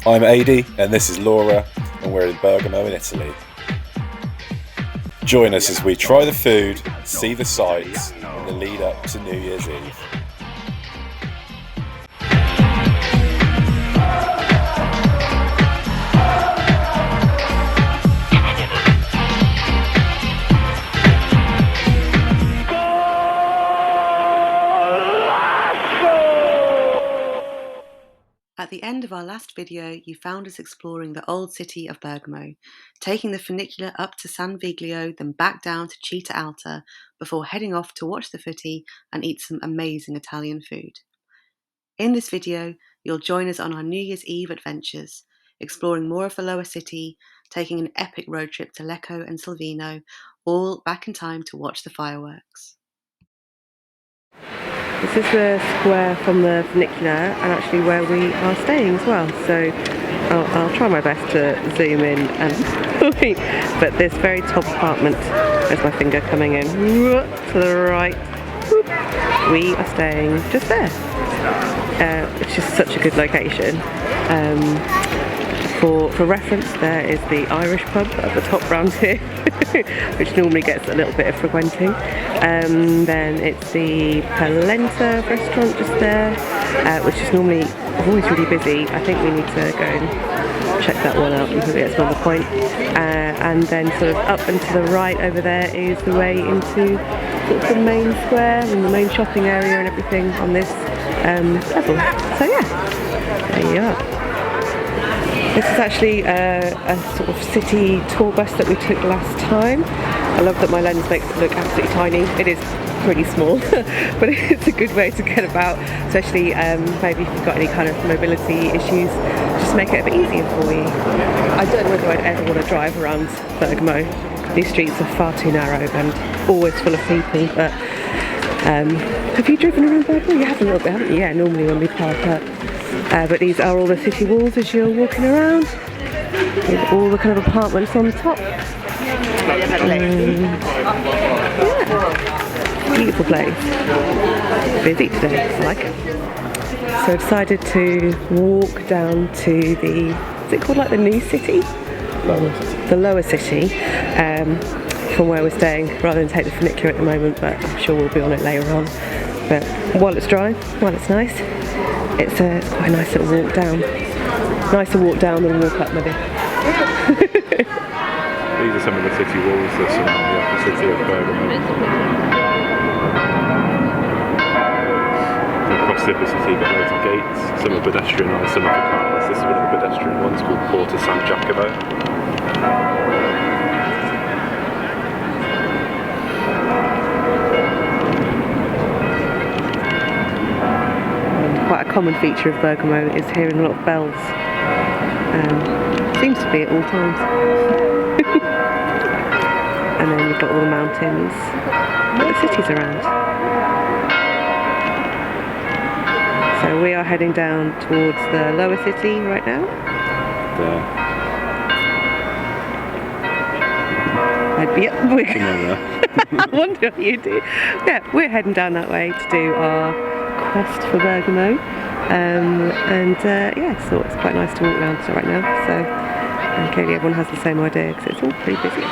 I'm Adi, and this is Laura, and we're in Bergamo in Italy. Join us as we try the food, see the sights, in the lead up to New Year's Eve. At the end of our last video, you found us exploring the old city of Bergamo, taking the funicular up to San Viglio, then back down to Citta Alta, before heading off to watch the footy and eat some amazing Italian food. In this video, you'll join us on our New Year's Eve adventures, exploring more of the lower city, taking an epic road trip to Lecco and Selvino, all back in time to watch the fireworks. This is the square from the funicular and actually where we are staying as well, so I'll try my best to zoom in and point, but this very top apartment, there's my finger coming in, to the right, we are staying just there, which is such a good location. For reference, there is the Irish pub at the top round here, which normally gets a little bit of frequenting. Then it's the Polenta restaurant just there, which is normally always really busy. I think we need to go and check that one out because it's another point. And then sort of up and to the right over there is the way into sort of the main square and the main shopping area and everything on this level. So yeah, there you are. This is actually a sort of city tour bus that we took last time. I love that my lens makes it look absolutely tiny. It is pretty small, but it's a good way to get about, especially maybe if you've got any kind of mobility issues, just make it a bit easier for you. I don't know whether I'd ever want to drive around Bergamo. These streets are far too narrow and always full of people, but have you driven around Bergamo? You have a little bit, haven't you? Yeah, normally when we park up. But these are all the city walls as you're walking around, with all the kind of apartments on top. Yeah, beautiful place. Busy today, I like it. So I decided to walk down to the, is it called like the new city? Lower city. The lower city, from where we're staying, rather than take the funicular at the moment, but I'm sure we'll be on it later on. But while it's dry, while it's nice, it's quite a nice little walk down. Nicer walk down than walk up, maybe. These are some of the city walls that surround the upper city of Bergamo. Across the upper city, you've got loads of gates. Some are pedestrianised, some are for cars. This is one of the pedestrian ones called Porta San Giacomo. Quite a common feature of Bergamo is hearing a lot of bells. Seems to be at all times. And then you've got all the mountains that the city's around. So we are heading down towards the lower city right now. Yep, I wonder what you do. Yeah, we're heading down that way to do our quest for Bergamo, yeah, so it's quite nice to walk around right now, so and clearly everyone has the same idea because it's all pretty busy.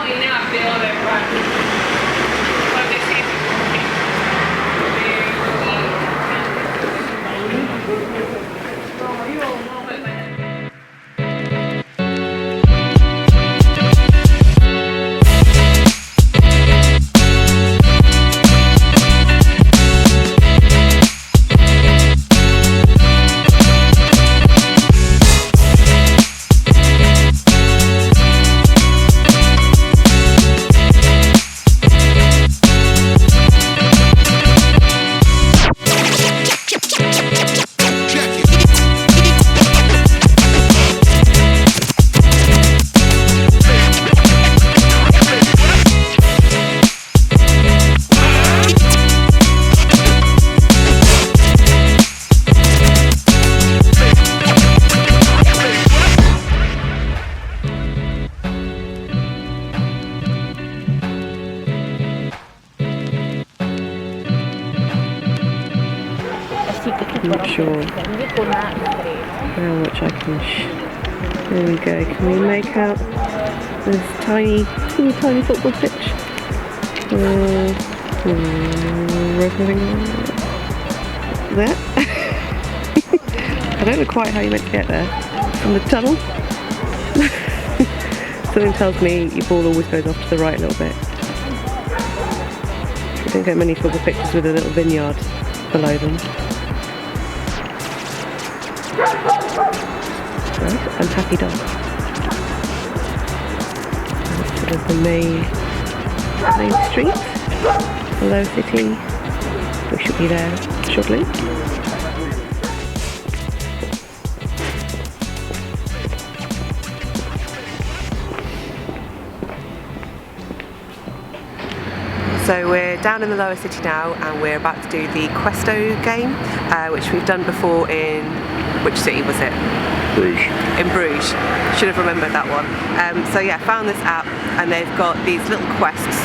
how much I can. There we go. Can we make out this tiny football pitch? There. I don't know quite how you meant to get there. From the tunnel. Something tells me your ball always goes off to the right a little bit. You don't get many football pitches with a little vineyard below them. Right, unhappy dog. That's sort of the main street, the low city. We should be there shortly. So we're down in the lower city now, and we're about to do the Questo Game, which we've done before in, which city was it? Bruges. In Bruges. Should have remembered that one. So yeah, found this app, and they've got these little quests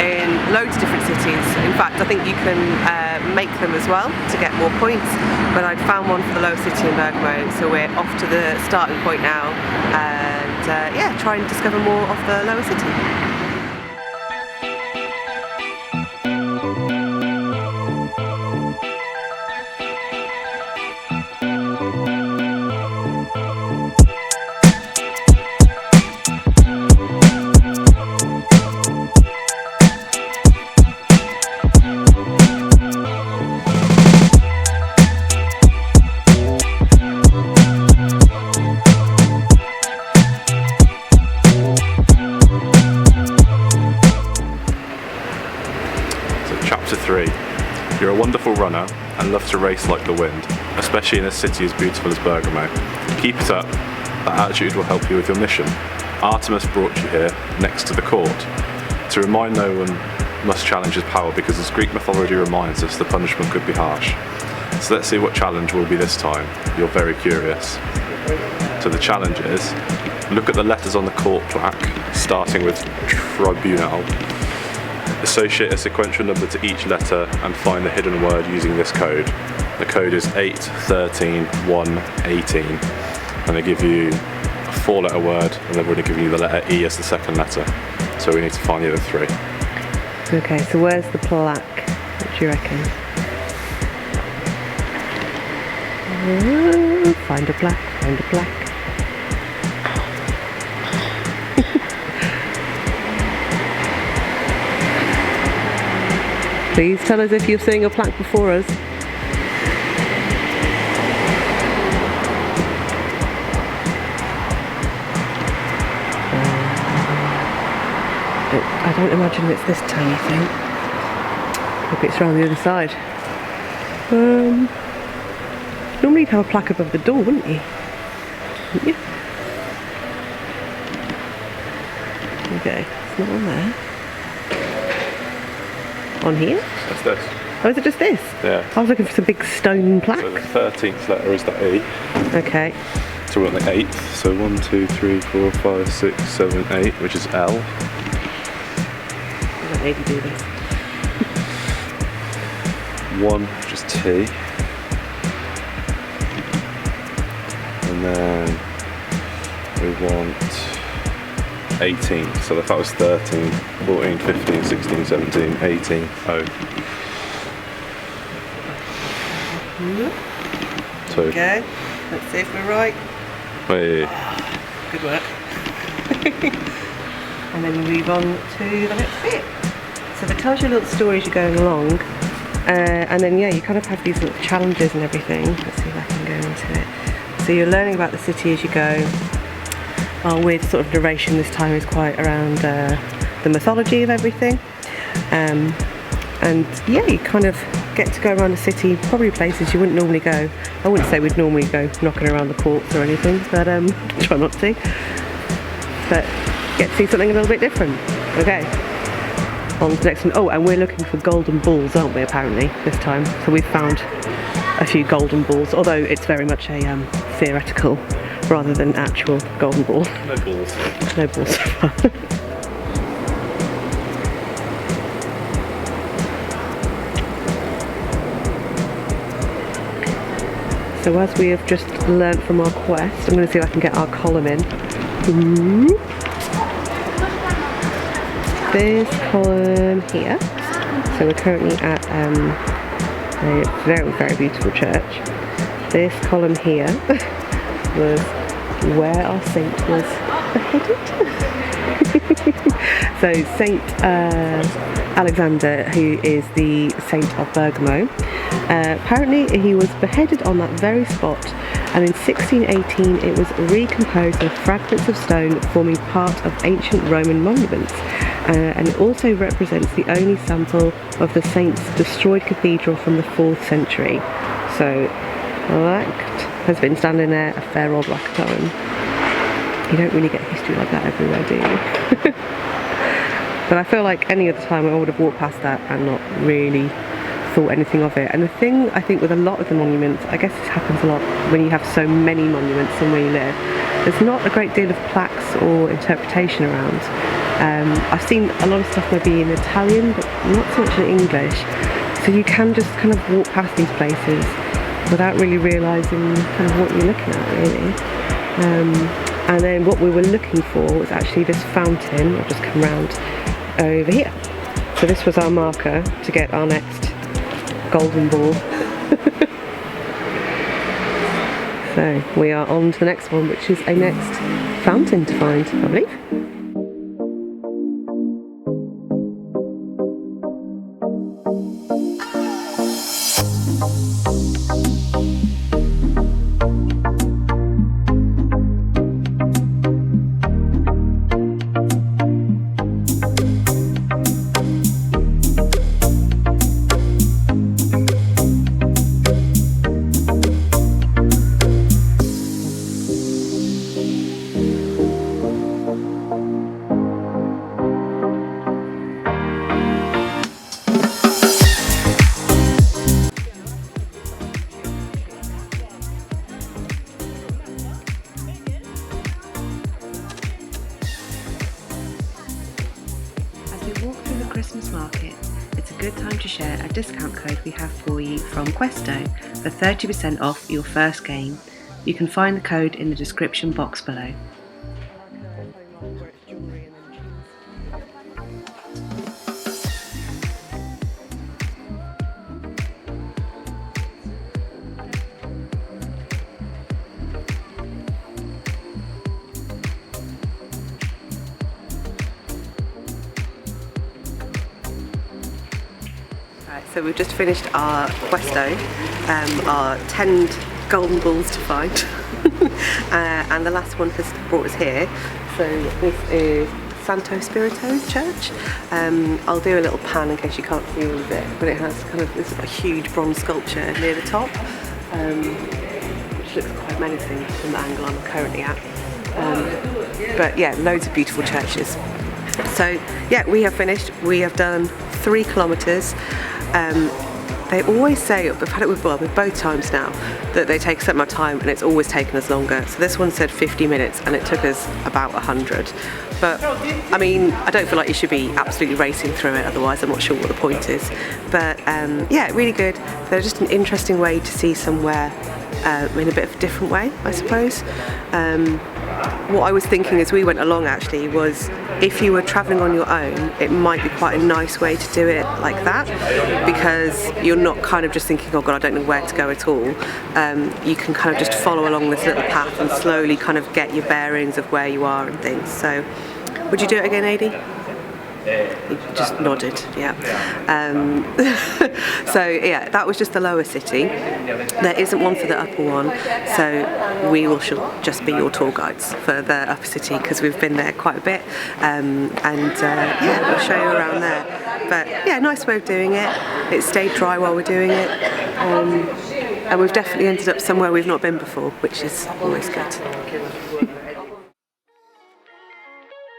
in loads of different cities. In fact, I think you can make them as well to get more points, but I'd found one for the lower city in Bergamo, so we're off to the starting point now, and yeah, try and discover more of the lower city. Chapter 3. You're a wonderful runner and love to race like the wind, especially in a city as beautiful as Bergamo. Keep it up, that attitude will help you with your mission. Artemis brought you here, next to the court. To remind no one must challenge his power, because as Greek mythology reminds us, the punishment could be harsh. So let's see what challenge will be this time. You're very curious. So the challenge is, look at the letters on the court plaque, starting with Tribunal. Associate a sequential number to each letter and find the hidden word using this code. The code is 8, 13, 1, 18. And they give you a 4-letter word, and they've already given you the letter E as the second letter. So we need to find the other 3. Okay, so where's the plaque? What do you reckon? Find a plaque, find a plaque. Please tell us if you're seeing a plaque before us. I don't imagine it's this tiny thing. Maybe it's around the other side. Normally you'd have a plaque above the door, wouldn't you? Wouldn't you? Okay, it's not on there. On here? That's this. Oh, is it just this? Yeah. I was looking for some big stone plaque. So the 13th letter is that E. Okay. So we're on the 8th. So 1, 2, 3, 4, 5, 6, 7, 8, which is L. I don't need to do this. 1, which is T. And then we want 18. So if that was 13, 14, 15, 16, 17, 18, O. So, Okay, let's see if we're right. wait. Good work. And then we move on to the next bit. So it tells you a little story as you're going along. And then yeah, you kind of have these little challenges and everything. Let's see if I can go into it. So you're learning about the city as you go. Our weird sort of narration this time is quite around the mythology of everything. And yeah, you kind of get to go around the city, probably places you wouldn't normally go. I wouldn't say we'd normally go knocking around the courts or anything, but try not to. But get to see something a little bit different. Okay, on to the next one. Oh, and we're looking for golden balls, aren't we, apparently, this time. So we've found a few golden balls, although it's very much a theoretical rather than actual golden ball. No balls. No balls. So as we have just learnt from our quest, I'm going to see if I can get our column in. Ooh. This column here. So we're currently at a very, very beautiful church. This column here was where our saint was beheaded. So Saint Alexander, who is the saint of Bergamo, apparently he was beheaded on that very spot, and in 1618 it was recomposed with fragments of stone forming part of ancient Roman monuments, and it also represents the only sample of the saint's destroyed cathedral from the 4th century. So that has been standing there a fair old whack of time. You don't really get history like that everywhere, do you? But I feel like any other time I would have walked past that and not really thought anything of it. And the thing I think with a lot of the monuments, I guess this happens a lot when you have so many monuments somewhere you live, there's not a great deal of plaques or interpretation around. I've seen a lot of stuff maybe in Italian, but not so much in English. So you can just kind of walk past these places without really realising kind of what you're looking at, really. And then what we were looking for was actually this fountain. I've just come round over here. So this was our marker to get our next golden ball. So we are on to the next one, which is a next fountain to find, I believe. Christmas market, it's a good time to share a discount code we have for you from Questo for 30% off your first game. You can find the code in the description box below. So we've just finished our Questo, our 10 golden balls to find, and the last one has brought us here. So this is Santo Spirito Church. I'll do a little pan in case you can't see all of it, but it has kind of this huge bronze sculpture near the top, which looks quite menacing from the angle I'm currently at. But yeah, loads of beautiful churches. So yeah, we have finished. We have done 3 kilometres. They always say, we've had it with both times now, that they take a certain amount of time, and it's always taken us longer. So this one said 50 minutes and it took us about 100. But I mean, I don't feel like you should be absolutely racing through it, otherwise I'm not sure what the point is. But yeah, really good. They're just an interesting way to see somewhere in a bit of a different way, I suppose. What I was thinking as we went along actually was, if you were travelling on your own, it might be quite a nice way to do it like that, because you're not kind of just thinking, oh god, I don't know where to go at all. You can kind of just follow along this little path and slowly kind of get your bearings of where you are and things. So, would you do it again, Adi? He just nodded, yeah. So yeah, that was just the lower city. There isn't one for the upper one, so we will just be your tour guides for the upper city, because we've been there quite a bit, and yeah, we'll show you around there. But yeah, nice way of doing it. It stayed dry while we're doing it, and we've definitely ended up somewhere we've not been before, which is always good.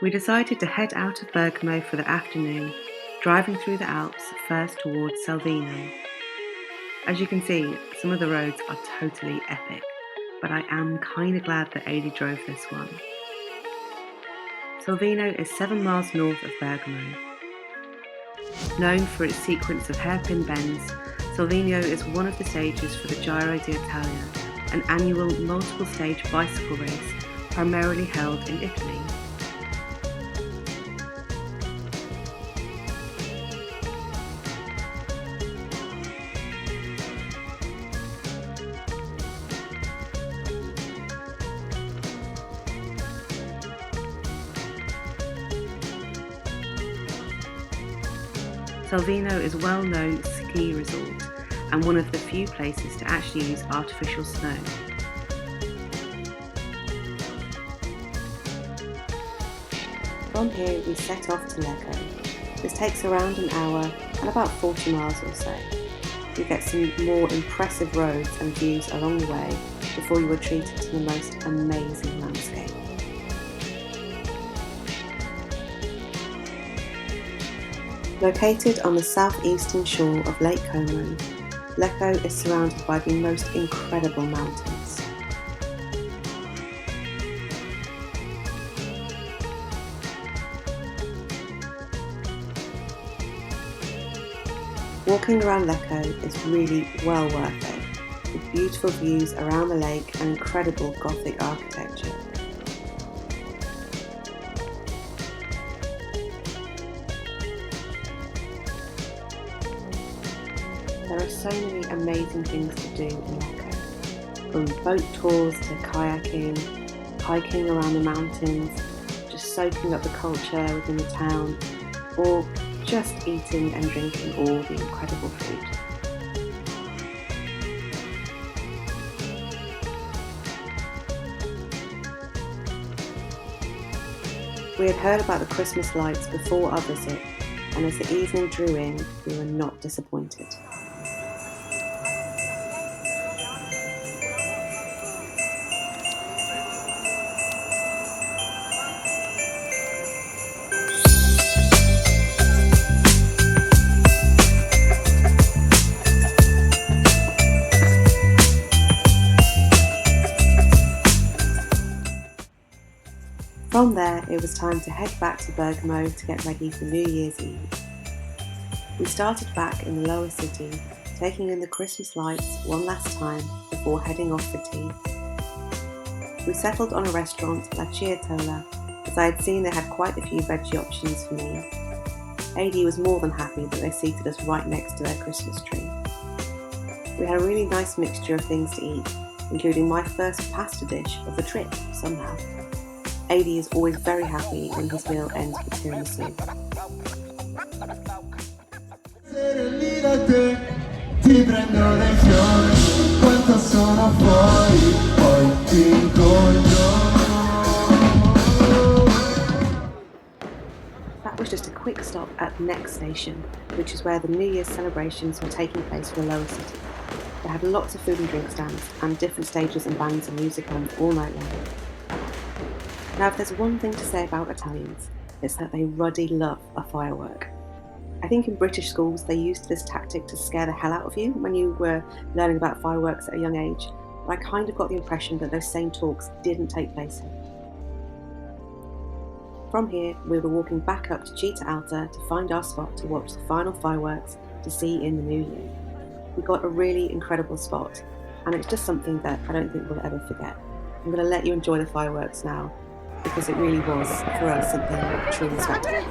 We decided to head out of Bergamo for the afternoon, driving through the Alps first towards Selvino. As you can see, some of the roads are totally epic, but I am kind of glad that Adi drove this one. Selvino is 7 miles north of Bergamo. Known for its sequence of hairpin bends, Selvino is one of the stages for the Giro d'Italia, an annual multiple-stage bicycle race primarily held in Italy. Selvino is a well-known ski resort and one of the few places to actually use artificial snow. From here we set off to Lecco. This takes around an hour and about 40 miles or so. You get some more impressive roads and views along the way before you are treated to the most amazing landscape. Located on the southeastern shore of Lake Como, Lecco is surrounded by the most incredible mountains. Walking around Lecco is really well worth it, with beautiful views around the lake and incredible Gothic architecture. There are so many amazing things to do in Lecco, from boat tours to kayaking, hiking around the mountains, just soaking up the culture within the town, or just eating and drinking all the incredible food. We had heard about the Christmas lights before our visit, and as the evening drew in, we were not disappointed. From there, it was time to head back to Bergamo to get ready for New Year's Eve. We started back in the lower city, taking in the Christmas lights one last time before heading off for tea. We settled on a restaurant, La Citta, as I had seen they had quite a few veggie options for me. AD was more than happy that they seated us right next to their Christmas tree. We had a really nice mixture of things to eat, including my first pasta dish of the trip, somehow. AD is always very happy when his meal ends with tiramisu. That was just a quick stop at the next station, which is where the New Year's celebrations were taking place for the lower city. They had lots of food and drink stands and different stages and bands of music on all night long. Now, if there's one thing to say about Italians, it's that they ruddy love a firework. I think in British schools they used this tactic to scare the hell out of you when you were learning about fireworks at a young age, but I kind of got the impression that those same talks didn't take place here. From here, we were walking back up to Citta Alta to find our spot to watch the final fireworks to see in the new year. We got a really incredible spot, and it's just something that I don't think we'll ever forget. I'm going to let you enjoy the fireworks now, because it really was, for us, something truly spectacular.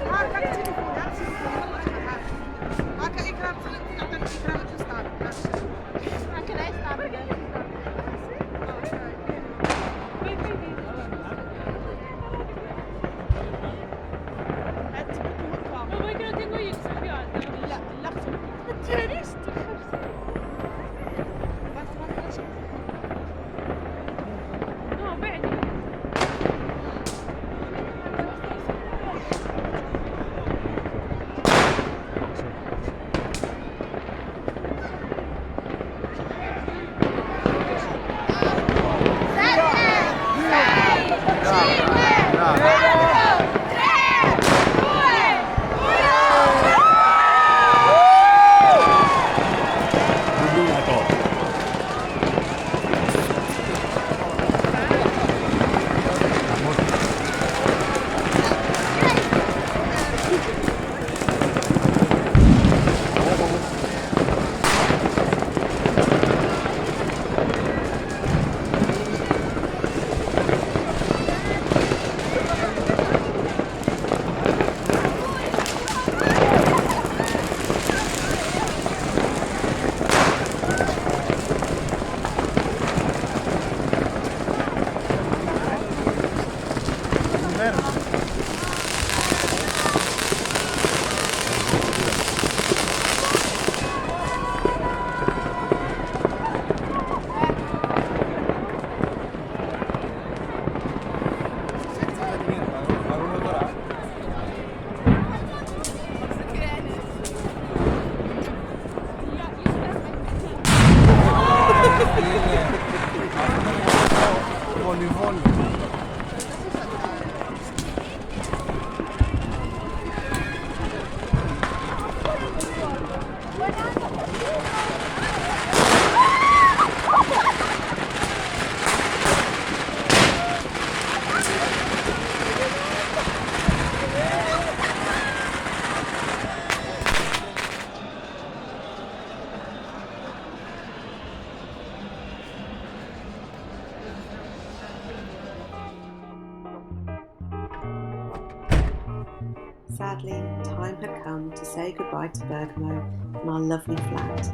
Sadly, time had come to say goodbye to Bergamo and our lovely flat.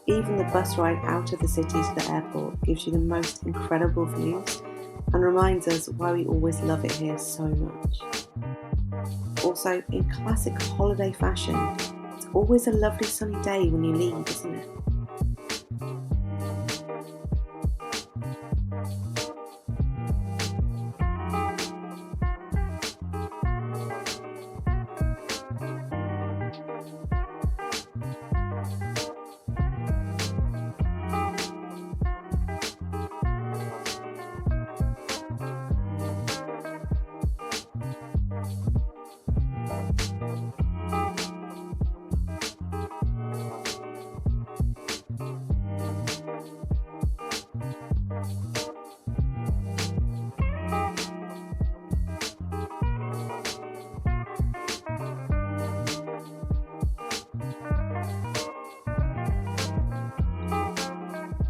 Even the bus ride out of the city to the airport gives you the most incredible views and reminds us why we always love it here so much. Also, in classic holiday fashion, it's always a lovely sunny day when you leave, isn't it?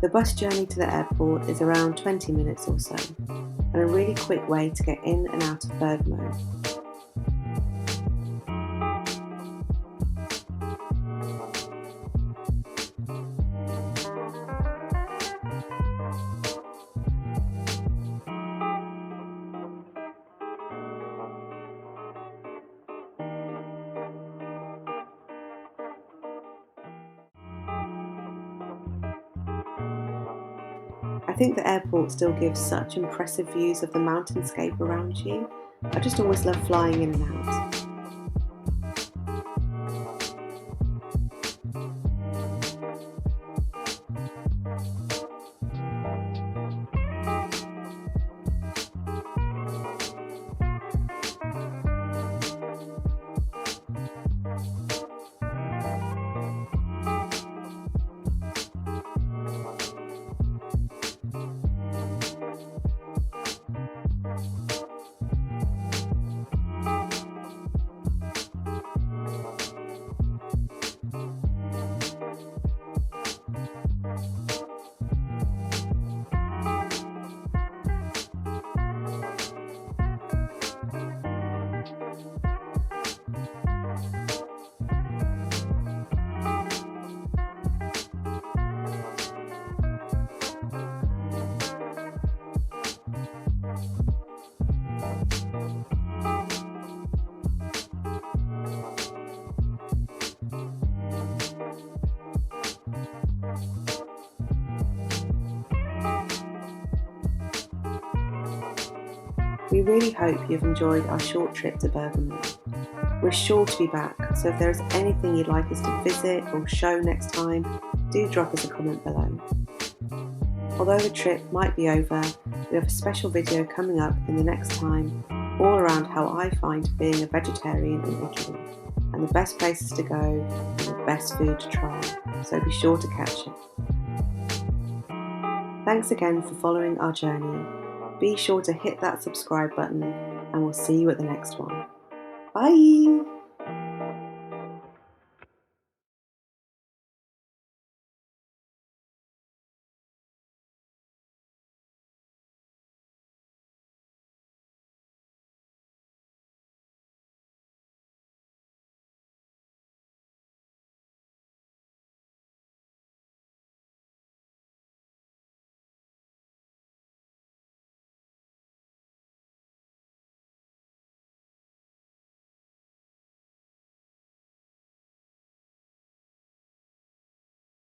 The bus journey to the airport is around 20 minutes or so, and a really quick way to get in and out of Bergamo. I think the airport still gives such impressive views of the mountainscape around you. I just always love flying in and out. We really hope you've enjoyed our short trip to Bergamo. We're sure to be back, so if there is anything you'd like us to visit or show next time, do drop us a comment below. Although the trip might be over, we have a special video coming up in the next time, all around how I find being a vegetarian in Italy, and the best places to go and the best food to try, so be sure to catch it. Thanks again for following our journey. Be sure to hit that subscribe button and we'll see you at the next one. Bye!